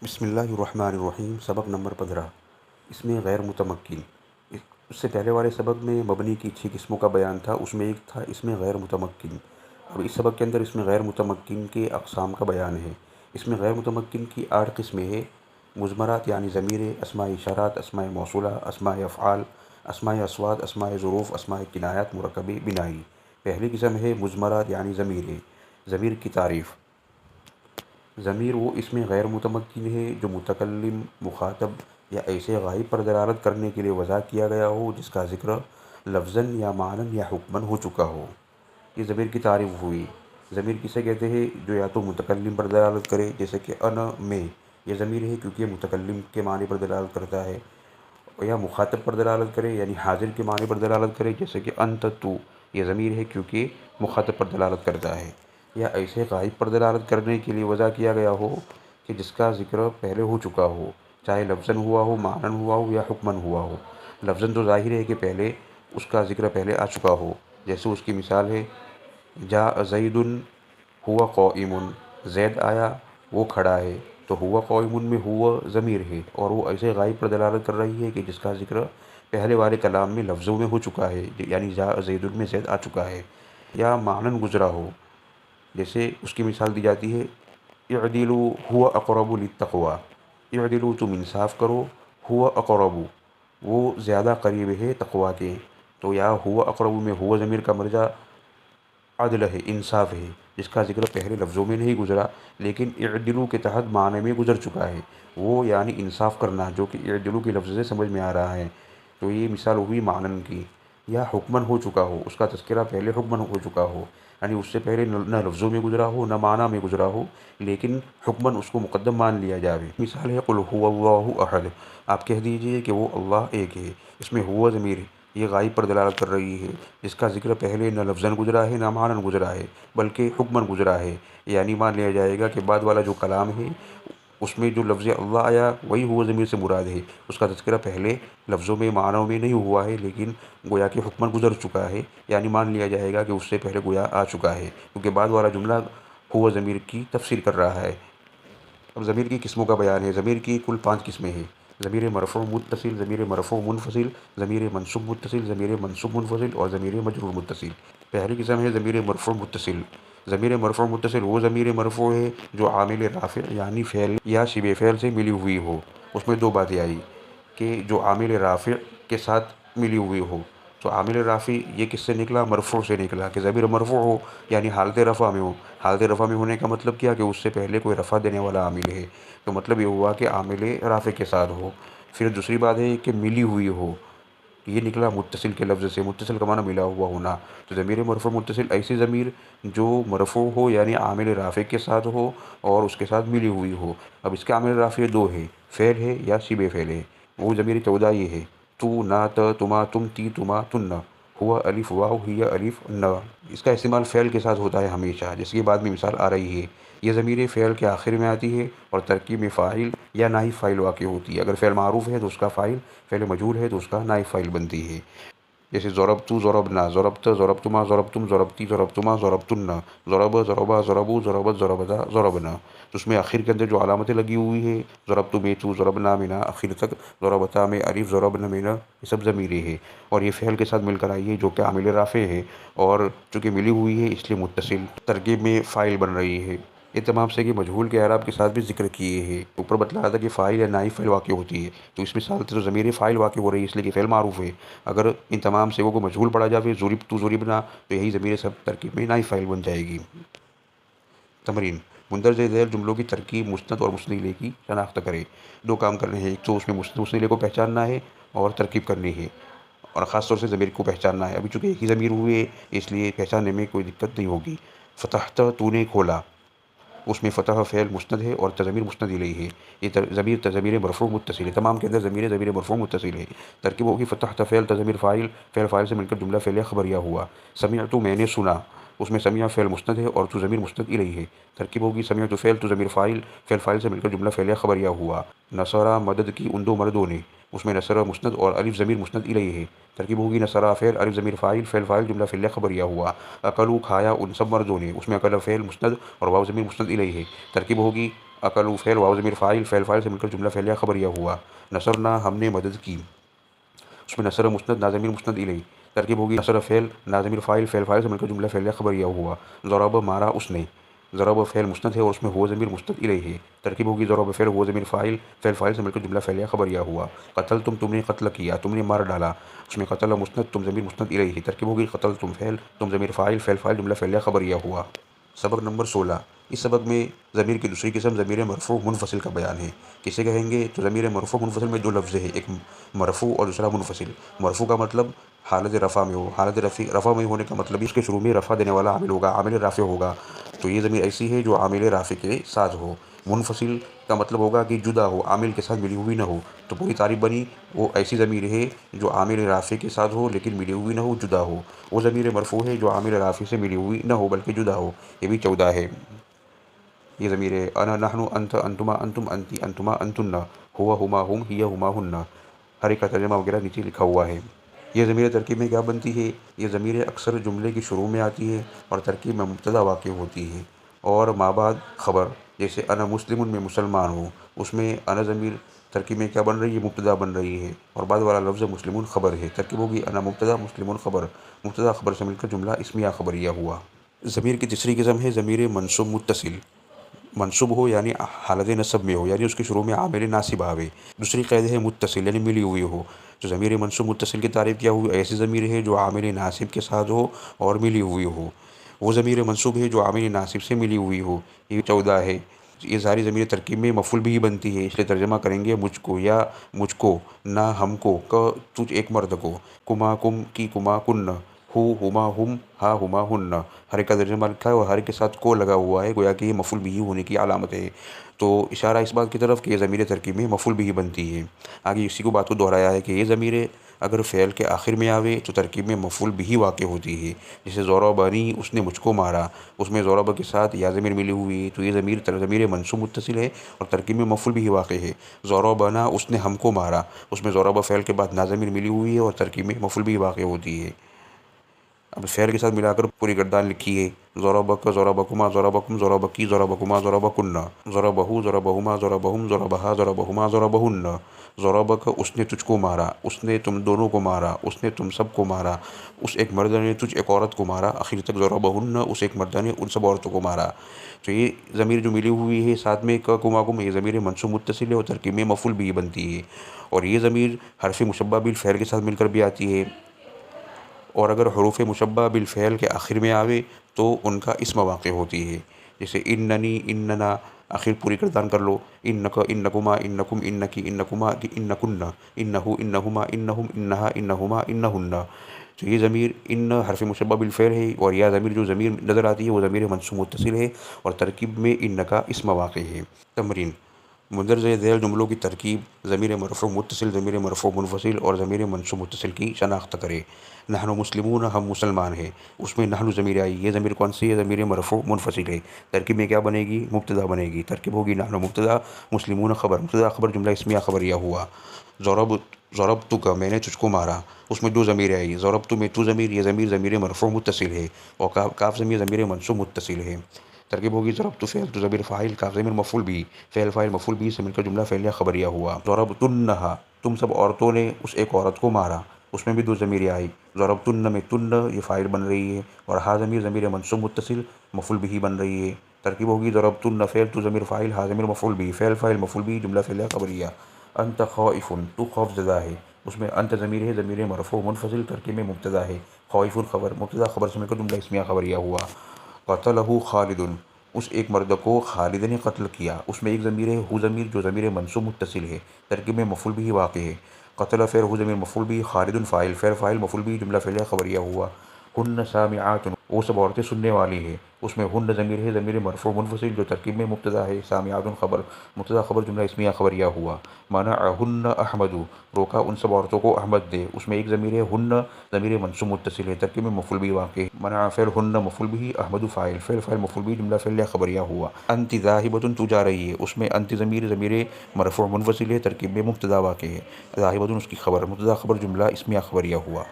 بسم اللہ الرحمن الرحیم۔ سبق نمبر 15۔ اس میں غیر متمکن۔ اس سے پہلے والے سبق میں مبنی کی 6 قسموں کا بیان تھا، اس میں ایک تھا اس میں غیر متمکن۔ اب اس سبق کے اندر اس میں غیر متمکن کے اقسام کا بیان ہے۔ اس میں غیر متمکن کی 8 قسمیں ہیں۔ مضمرات یعنی ضمیریں، اسماء اشارات، اسماء موصولہ، اسماء افعال، اسماء اصوات، اسماء ظروف، اسماء کنایات مرکب بنائی۔ پہلی قسم ہے مضمرات یعنی ضمیریں۔ ضمیر کی تعریف۔ ضمیر وہ اسم غیر متمکن ہے جو متکلم، مخاطب یا ایسے غائب پر دلالت کرنے کے لیے وضع کیا گیا ہو جس کا ذکر لفظاً یا معناً یا حکماً ہو چکا ہو۔ یہ ضمیر کی تعریف ہوئی۔ ضمیر کسے کہتے ہیں؟ جو یا تو متکلم پر دلالت کرے جیسے کہ انا، میں، یہ ضمیر ہے کیونکہ یہ متکلم کے معنی پر دلالت کرتا ہے، یا مخاطب پر دلالت کرے یعنی حاضر کے معنی پر دلالت کرے جیسے کہ انت، تو، یہ ضمیر ہے کیونکہ مخاطب پر دلالت کرتا ہے، یا ایسے غائب پر دلالت کرنے کے لیے وضع کیا گیا ہو کہ جس کا ذکر پہلے ہو چکا ہو، چاہے لفظاً ہوا ہو، معناً ہوا ہو یا حکماً ہوا ہو۔ لفظاً تو ظاہر ہے کہ پہلے اس کا ذکر پہلے آ چکا ہو، جیسے اس کی مثال ہے جاء زید ہوا قائم، زید آیا وہ کھڑا ہے، تو ہوا قائم میں ہوا ضمیر ہے اور وہ ایسے غائب پر دلالت کر رہی ہے کہ جس کا ذکر پہلے والے کلام میں لفظوں میں ہو چکا ہے، یعنی جاء زید میں زید آ چکا ہے، یا معناً گزرا ہو، جیسے اس کی مثال دی جاتی ہے اعدلوا هو اقرب للتقوی، اعدلوا تم انصاف کرو، هو اقرب وہ زیادہ قریب ہے تقوی کے، تو یا هو اقرب میں هو ضمیر کا مرجع عدل ہے، انصاف ہے، جس کا ذکر پہلے لفظوں میں نہیں گزرا لیکن اعدلوا کے تحت معنی میں گزر چکا ہے، وہ یعنی انصاف کرنا، جو کہ اعدلوا کے لفظ سے سمجھ میں آ رہا ہے، تو یہ مثال ہوئی معنن کی۔ یا حکمن ہو چکا ہو، اس کا تذکرہ پہلے حکمن ہو چکا ہو، یعنی اس سے پہلے نہ لفظوں میں گزرا ہو نہ معنی میں گزرا ہو لیکن حکمن اس کو مقدم مان لیا جاوے۔ مثال ہے قل هو اللہ احد، آپ کہہ دیجئے کہ وہ اللہ ایک ہے۔ اس میں ہوا ضمیر یہ غائب پر دلالت کر رہی ہے جس کا ذکر پہلے نہ لفظاً گزرا ہے نہ معناً گزرا ہے بلکہ حکماً گزرا ہے، یعنی مان لیا جائے گا کہ بعد والا جو کلام ہے اس میں جو لفظ اللہ آیا وہی ہوا ضمیر سے مراد ہے، اس کا تذکرہ پہلے لفظوں میں معنوں میں نہیں ہوا ہے لیکن گویا کہ حکماً گزر چکا ہے، یعنی مان لیا جائے گا کہ اس سے پہلے گویا آ چکا ہے، کیونکہ بعد والا جملہ ہوا ضمیر کی تفسیر کر رہا ہے۔ اب ضمیر کی قسموں کا بیان ہے۔ ضمیر کی کل 5 قسمیں ہیں۔ ضمیر مرفوع متصل، ضمیر مرفوع منفصل، ضمیر منصوب متصل، ضمیر منصوب منفصل اور ضمیر مجرور متصل۔ پہلی قسم ہے ضمیر مرفوع متصل۔ ضمیر مرفوع متصل وہ ضمیر مرفوع ہے جو عامل رافع یعنی فعل یا شبہ فعل سے ملی ہوئی ہو۔ اس میں 2 باتیں آئی کہ جو عامل رافع کے ساتھ ملی ہوئی ہو، تو عامل رافع یہ کس سے نکلا؟ مرفوع سے نکلا، کہ ضمیر مرفوع ہو یعنی حالت رفع میں ہو۔ حالت رفع میں ہونے کا مطلب کیا کہ اس سے پہلے کوئی رفع دینے والا عامل ہے، تو مطلب یہ ہوا کہ عامل رافع کے ساتھ ہو۔ پھر دوسری بات ہے کہ ملی ہوئی ہو، یہ نکلا متصل کے لفظ سے، متصل کا معنی ملا ہوا ہونا، تو ضمیر مرفوع متصل ایسی ضمیر جو مرفوع ہو یعنی عامل رافع کے ساتھ ہو اور اس کے ساتھ ملی ہوئی ہو۔ اب اس کے عامل رافع 2 ہے، فعل ہے یا شبہ فعل ہے۔ وہ ضمیر 14 یہ ہے تو، نا، ت، تما، تم، تی، تما، تن، ہوا الف واو ہی الف ن۔ اس کا استعمال فعل کے ساتھ ہوتا ہے ہمیشہ، جس کے بعد میں مثال آ رہی ہے۔ یہ ضمیر فعل کے آخر میں آتی ہے اور ترکیب میں فاعل یا نائب فاعل واقع ہوتی ہے۔ اگر فعل معروف ہے تو اس کا فاعل، فعل مجہول ہے تو اس کا نائب فاعل بنتی ہے، جیسے ضربت ضربنا، ضربت ضربتما، ضربتم ضربتی، ضربتما ضربتن، ضرب ضربا ضربو، ضربت ضربتا ضربنا۔ تو اس میں آخر کے اندر جو علامتیں لگی ہوئی ہے، ضربت میں تو، ضربنا منا، آخر تک ضربتا میں الف، ضربن منا، یہ سب ضمیریں ہیں اور یہ فعل کے ساتھ مل کر آئی ہے جو کہ عامل رافع ہے اور چونکہ ملی ہوئی ہے اس لیے متصل ترکیب میں فاعل بن رہی ہے۔ یہ تمام سے کہ مجہول کے اعراب کے ساتھ بھی ذکر کیے ہیں۔ اوپر بتلایا تھا کہ فاعل یا نائب فاعل واقع ہوتی ہے، تو اس مثال سے تو ضمیر فاعل واقع ہو رہی ہے اس لیے کہ فعل معروف ہے۔ اگر ان تمام سیغوں کو مجہول پڑھا جائے ضربت ضربنا، تو یہی ضمیر سب ترکیب میں نائب فاعل بن جائے گی۔ تمرین: مندرجہ ذیل جملوں کی ترکیب مسند اور مسند الیہ کی شناخت کریں۔ 2 کام کرنے ہیں، ایک تو اس میں مسند الیہ کو پہچاننا ہے اور ترکیب کرنی ہے، اور خاص طور سے ضمیر کو پہچاننا ہے۔ ابھی چونکہ ایک ہی ضمیر ہوئے اس لیے پہچاننے میں کوئی دقت نہیں ہوگی۔ فتحت، تو نے کھولا، اس میں فتح فعل مسند ہے اور ضمیر مسند الیہ ہے۔ یہ ضمیر مرفوع متصل ہے، تمام کے اندر ضمیر مرفوع متصل ہے۔ ترکیب ہوگی فتحت فعل ضمیر فاعل، فعل فاعل سے مل کر جملہ فعلیہ خبریہ ہوا۔ سمعت، میں نے سنا، اس میں سمع فعل مسند ہے اور تو ضمیر مسند الیہ ہے۔ ترکیب ہوگی سمعت فعل تو ضمیر فاعل، فعل فاعل سے مل کر جملہ فعلیہ خبریہ ہوا۔ نصر، مدد کی ان 2 مردوں نے، اس میں نصر مسند اور الف ضمیر مسند الیہ ہے۔ ترکیب ہوگی نصر فعل، الف ضمیر فاعل، فعل فاعل جملہ فعلیہ خبریہ ہوا۔ اکلوا، کھایا ان سب مردوں نے، اس میں اکل فعل مسند اور واو ضمیر مسند الیہ ہے۔ ترکیب ہوگی अकलू फ़ेल, वाव ज़मीर फ़ाइल, फ़ाइल से मिलकर जुमला फ़ेलिया खबरिया हुआ। नसरना हमने मदद की, उसमें नसर मुस्नद ना ज़मीर मुस्नद इलैह, तरकीब होगी नसर फ़ेल ना ज़मीर फ़ाइल, फ़ाइल से मिलकर जुमला फ़ेलिया खबरिया हुआ। ज़रब मारा उसने, ज़रब फ़ेल मुस्नद है और उसमें हुआ ज़मीर मुस्नद इलैह है, तरकीब होगी ज़रब फ़ेल हुआ ज़मीर फ़ाइल, फ़ाइल से मिलकर जुमला फ़ेलिया खबरिया हुआ। कतल तुमने कत्ल किया, तुमने मार डाला, उसमें कतल मुस्नद तुम ज़मीर मुस्नद इलैह है, तरकीब होगी कतल तुम फ़ेल तुम ज़मीर फ़ाइल, फ़ाइल जुमला फ़ेलिया खबरिया हुआ। सबक नंबर 16। इस सबक में ज़मीर की दूसरी किस्म ज़मीर मरफ़ू मुनफ़सिल का बयान है। किसे कहेंगे तो ज़मीर मरफ़ू मुनफ़सिल में दो लफ्ज़ है, एक मरफ़ू और दूसरा मुनफ़सिल। मरफ़ू का मतलब हालत रफ़ा में हो, हालत रफ़ा में होने का मतलब इसके शुरू में रफ़ा देने वाला आमिल होगा, आमिल राफ़े होगा, तो ये ज़मीर ऐसी है जो आमिल राफ़े के साथ हो। मुनफ़सिल का मतलब होगा कि जुदा हो, आमिल के साथ मिली हुई न हो। तो पूरी तारीफ़ बनी वो ऐसी ज़मीर है जो आमिल राफ़े के साथ हो लेकिन मिली हुई न हो, जुदा हो। वो ज़मीर मरफ़ू है जो आमिल राफ़े से मिली हुई न हो बल्कि जुदा हो। ये भी 14 है। ये ज़मीर है अना नहनु अंत अंतुमा अंतुम अंती अंतुमा अंतुन्ना, हुआ हुमा हुम हिया हुमा हुन्ना। हर एक का तर्जमा वगैरह नीचे लिखा हुआ है। ये ज़मीर तरकीब में क्या बनती है? ये ज़मीर अक्सर जुमले की शुरू में आती है और तरकीब में मुब्तदा वाक़ई होती है और माबाद ख़बर, जैसे अना मुस्लिमुन में मुसलमान हूँ, उसमें अना ज़मीर तरकीब में क्या बन रही है? मुब्तदा बन रही है और बाद वाला लफ्ज़ मुस्लिमुन ख़बर है। तरकीब होगी अना मुब्तदा मुस्लिमुन ख़बर, मुब्तदा ख़बर से मिलकर जुमला इस्मिया ख़बरिया हुआ। ज़मीर की तीसरी किस्म है ज़मीर मंसूब मुत्तसिल। मंसूब हो यानी हालत नसब में हो, यानी उसके शुरू में आमिल नासिब आवे। दूसरी क़ैद है मुत्तसिल यानी मिली हुई हो। तो ज़मीर मंसूब मुत्तसिल की तारीफ़ क्या हुई? ऐसी ज़मीर है जो आमिल नासिब के साथ हो और मिली हुई हो। वो ज़मीर मंसूब है जो आमिल नासिब से मिली हुई हो। ये 14 है। ये सारी ज़मीर तरकीब में मफ़ूल भी बनती है, इसलिए तर्जमा करेंगे मुझको या मुझको, ना हमको, क तुझ एक मर्द को, कुमा कुम की कुमा कुन्न, हु हुमा हुम हा हुमा हुन्ना। हर एक का तर्जमा लिखा है और हर के साथ को लगा हुआ है, गोया कि ये मफ़ूल बिही होने की अलामत है। तो इशारा इस बात की तरफ कि ये ज़मीर तरकीब में मफ़ूल बिही बनती है। आगे इसी को बात को दोहराया है कि ये ज़मीर अगर फ़ेल के आखिर में आवे तो तरकीब में मफ़ूल बिही वाक़ होती है। जैसे ज़रबनी उसने मुझको मारा, उसमें ज़रब के साथ या ज़मीर मिली हुई है, तो ये ज़मीर मंसूब मुत्तसिल है और तरकीब में मफ़ूल बिही वाक़ है। ज़रबना उसने हमको मारा, उसमें ज़रब फ़ेल के बाद ना ज़मीर मिली हुई है और तरकीब में मफ़ूल बिही वाक़ होती है। अब फ़ेल के साथ मिलाकर पूरी गर्दान लिखी है। ज़रबक ज़रबकुमा ज़रबकुम ज़रबकी ज़रबकुमा ज़रबकुन्ना, ज़रबहु ज़रबहुमा ज़रबहुम ज़रबहा ज़रबहुमा ज़रबहुन्ना। ज़रबक उसने तुझको मारा, उसने तुम दोनों को मारा, उसने तुम सब को मारा, उस एक मर्द ने तुझ एक औरत को मारा, आखिर तक ज़रबहुन्ना उस एक मर्द ने उन सब औरतों को मारा। तो ये ज़मीर जो मिली हुई है साथ में क कुमाकुम, ये ज़मीर मंसूब मुत्तसिल है और तरकीब में मफ़ूल भी बनती है। और ये ज़मीर हर्फ़ मुशब्बा बिल फ़ेल के साथ मिलकर भी आती है और अगर हरूफ मुशब्बा बिल फ़ेल के आखिर में आवे तो उनका इस्म वाक़ होती है। जैसे इन्ननी इन्नना, आखिर पूरी गर्दान कर लो। इन्नक इन्नकुमा इन्नकुम इन्नकी इन्नकुमा इन्नकुन्ना, इन्नहु इन्नहुमा इन्नहुम इन्नहा इन्नहुमा इन्नहुन्ना। तो ये ज़मीर इन हर्फ़ मुशब्बा बिल फ़ेल है और यह ज़मीर जो ज़मीर नज़र आती है वो ज़मीर मंसूब मुत्तसिल है और तरकीब में इन्न का इस्म वाक़ है। तमरीन मुंदरजे ज़ैल जुमलों की तरकीब ज़मीर मरफ़ू मुत्तसिल, ज़मीर मरफ़ू मुनफ़सिल और ज़मीर मंसूब मुत्तसिल की शनाख्त करे। नहनु मुस्लिमून हम मुसलमान हैं, उसमें नहनु ज़मीर आई, ये ज़मीर कौन सी है? ज़मीर मरफ़ू मुनफ़सिल है। तरकीब में क्या बनेगी? मुब्तदा बनेगी। तरकीब होगी नहनु मुब्तदा मुस्लिमून ख़बर, मुब्तदा ख़बर जुमला इस्मिया ख़बरिया हुआ। ज़रबतुका मैंने तुझको मारा, उसमें दो ज़मीर आई, ज़रबतु में तू ज़मीर, ये ज़मीर मरफ़ू मुत्तसिल है और काफ़ ज़मीर मंसूब मुत्तसिल है। तरकीब होगी ज़रबतु फ़ेल तो ज़मीर फ़ाइल, काफ़ ज़मीर मफ़ूल भी, फ़ेल फ़ाइल मफ़ूल भी से मिलकर जुमला फ़ेलिया ख़बरिया हुआ। ज़रबतुन्नहा तुम सब औरतों ने उस एक औरत को मारा, उसमें भी दो ज़मीरें आई। ज़रबतुन्न में तुन्न ये फ़ाइल बन रही है और हा ज़मीर मंसूब मुत्तसिल मफ़ूल बिही बन रही है। तरकीब होगी ज़रबतुन्न फ़ेल तो ज़मीर फ़ाइल, हा ज़मीर मफ़ूल भी, फ़ेल फ़ाइल मफ़ूल भी जुमला फ़ेलिया ख़बरिया। अंत ख़ाइफ़ुन तू खौफ़ज़दा है, उसमें अंत ज़मीर है, ज़मीर मरफ़ू मुनफ़सिल, तरकीब में मुब्तदा है। ख़ाइफ़ुन ख़बर, मुब्तदा ख़बर से मिलकर जुमला इस्मिया ख़बरिया हुआ। क़तलहु ख़ालिदुन उस एक मर्द को खालिद ने कत्ल किया, उसमें एक ज़मीर है हु ज़मीर जो ज़मीर मंसूब मुत्तसिल है, तरकीब में मफ़ूल भी वाक़ है। क़तल फ़ेल हु ज़मीर मफ़ूल भी, खालिदुन फ़ाइल, फ़ेल फ़ाइल मफ़ूल भी जुमला फ़ेलिया ख़बरिया हुआ। हुन्न सामिआतुन वो सब औरतें सुनने वाली है, उसमें हुन्न ज़मीर है, ज़मीर मरफ़ू मुनफ़सिल जो तरकीब में मुब्तदा है, सामिआतुन ख़बर, मुब्तदा ख़बर जुमला इस्मिया ख़बरिया हुआ। मनअहुन्न अहमदु रोका उन सब औरतों को अहमद दे, उसमें एक ज़मीर है हुन्न, ज़मीर मंसूब मुत्तसिल है, तरकीब में मफ़ूल भी वाक़ है। मनअ फ़ेल हुन्न मफ़ूल बिही, अहमदु फ़ाइल, फ़ेल फ़ाइल मफ़ूल बिही जुमला फ़ेलिया ख़बरिया हुआ। अंति ज़ाहिबतुन तू जा रही है, उसमें अंति ज़मीर मरफ़ू मुनफ़सिल है, तरकीब में मुब्तदा वाक़ है। ज़ाहिबतुन उसकी ख़बर, मुब्तदा ख़बर जुमला इस्मिया ख़बरिया हुआ।